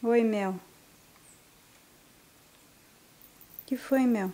Oi, Mel. Que foi, Mel?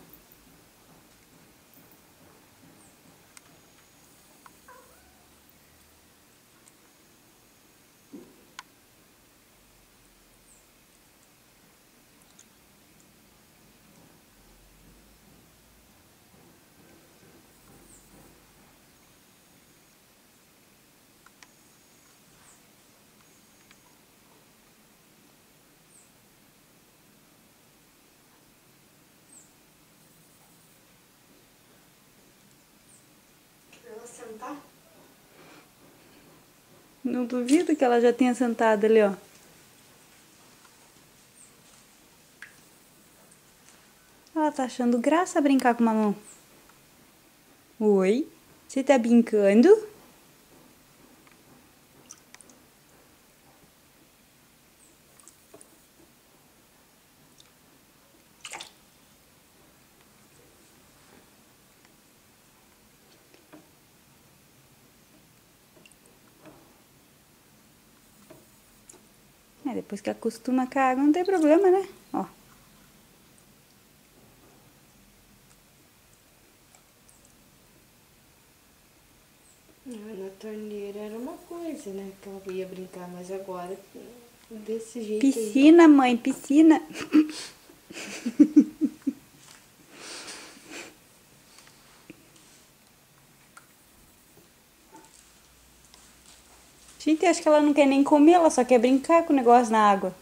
Ela sentar? Não duvido que ela já tenha sentado ali, ó. Ela tá achando graça brincar com mamão. Oi? Você tá brincando? É, depois que acostuma com a água, não tem problema, né? Ó. Na torneira era uma coisa, né? Que ela ia brincar, mas agora, desse jeito aí. Piscina, mãe, piscina. Gente, acho que ela não quer nem comer, ela só quer brincar com o negócio na água.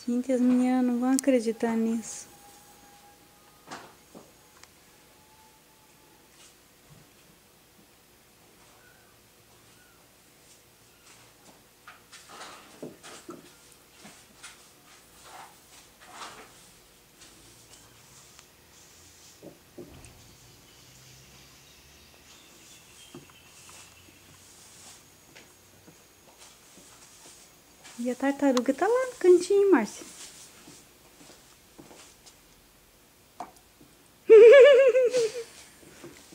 Gente, as meninas não vão acreditar nisso. E a tartaruga tá lá no cantinho, Márcia.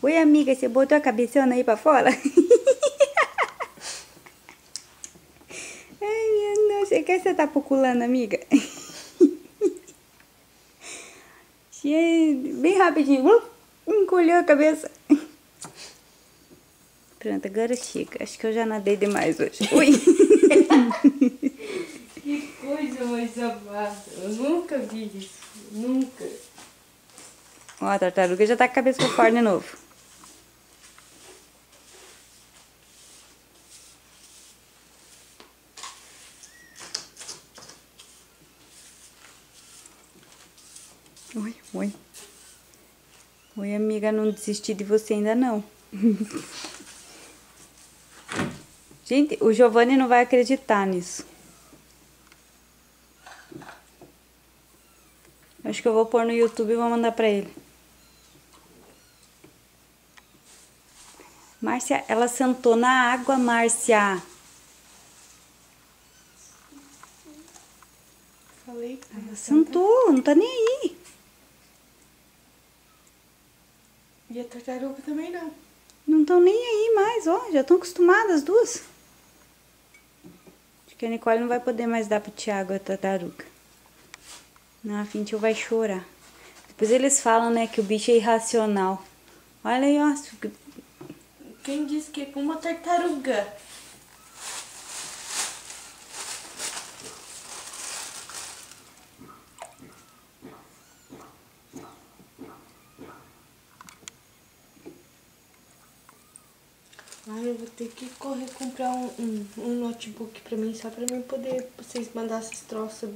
Oi, amiga, você botou a cabeçona aí pra fora? Ai, minha nossa, você quer você tá pulando, amiga? Gente, bem rapidinho, encolheu a cabeça. Pronto, agora chega. Acho que eu já nadei demais hoje. Ui! Que coisa mais amada. Eu nunca vi isso. Nunca. Ó, a tartaruga já tá com a cabeça pra fora de novo. Oi, oi. Oi, amiga, não desisti de você ainda não. Gente, o Giovanni não vai acreditar nisso. Acho que eu vou pôr no YouTube e vou mandar pra ele. Márcia, ela sentou na água, Márcia. não tá nem aí. E a tartaruga também não. Não estão nem aí mais, ó. Já estão acostumadas as duas. Acho que a Nicole não vai poder mais dar pro Thiago a tartaruga. Não, a Fintil vai chorar. Depois eles falam, né, que o bicho é irracional. Olha aí, ó. Quem disse que é com uma tartaruga? Ai, eu vou ter que correr comprar um notebook pra mim, só pra mim poder, vocês mandar esses troços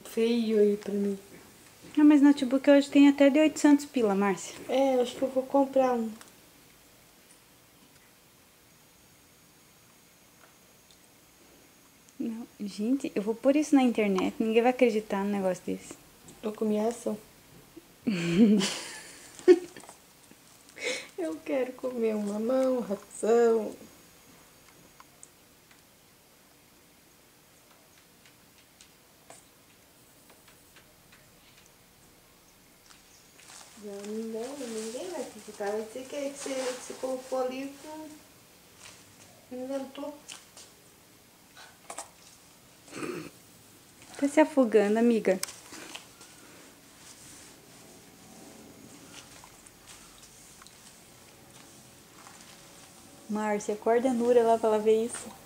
feios aí pra mim. Ah, mas notebook hoje tem até de 800 pila, Márcia. É, acho que eu vou comprar um. Não, gente, eu vou pôr isso na internet. Ninguém vai acreditar num negócio desse. Eu comi ração. Eu quero comer um mamão, ração. Ninguém vai acreditar. Vai dizer que você colocou ali e inventou. Tá se afogando, amiga. Márcia, acorda a Nura lá pra ela ver isso.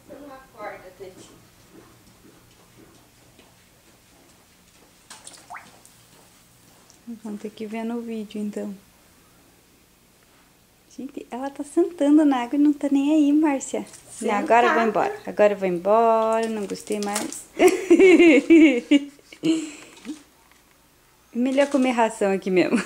Você não acorda, Tetinho. Vamos ter que ver no vídeo, então. Gente, ela tá sentando na água e não tá nem aí, Márcia. Não, agora eu vou embora. Agora eu vou embora, não gostei mais. Melhor comer ração aqui mesmo.